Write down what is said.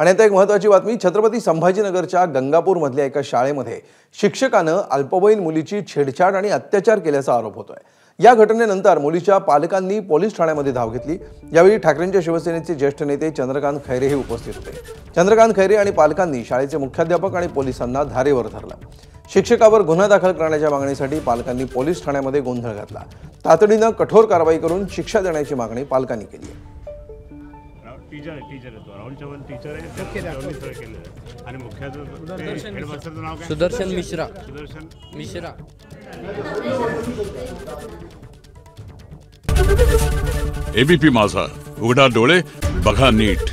आणि आता एक महत्त्वाची बातमी, छत्रपती संभाजीनगरच्या गंगापूरमधल्या एका शाळेमध्ये शिक्षकानं अल्पवयीन मुलीची छेडछाड आणि अत्याचार केल्याचा आरोप होतोय। या घटनेनंतर मुलीच्या पालकांनी पोलीस ठाण्यामध्ये धाव घेतली। यावेळी ठाकरेंच्या शिवसेनेचे ज्येष्ठ नेते चंद्रकांत खैरेही उपस्थित होते। चंद्रकांत खैरे आणि पालकांनी शाळेचे मुख्याध्यापक आणि पोलिसांना धारेवर धरलं। शिक्षकावर गुन्हा दाखल करण्याच्या मागणीसाठी पालकांनी पोलीस ठाण्यामध्ये गोंधळ घातला। तातडीनं कठोर कारवाई करून शिक्षा देण्याची मागणी पालकांनी केली आहे। टीचर है तो राहुल चव्हाण टीचर है आणि मुख्याध्यापक नाव काय? सुदर्शन मिश्रा। एबीपी माझा, उघडा डोळे बघा नीट।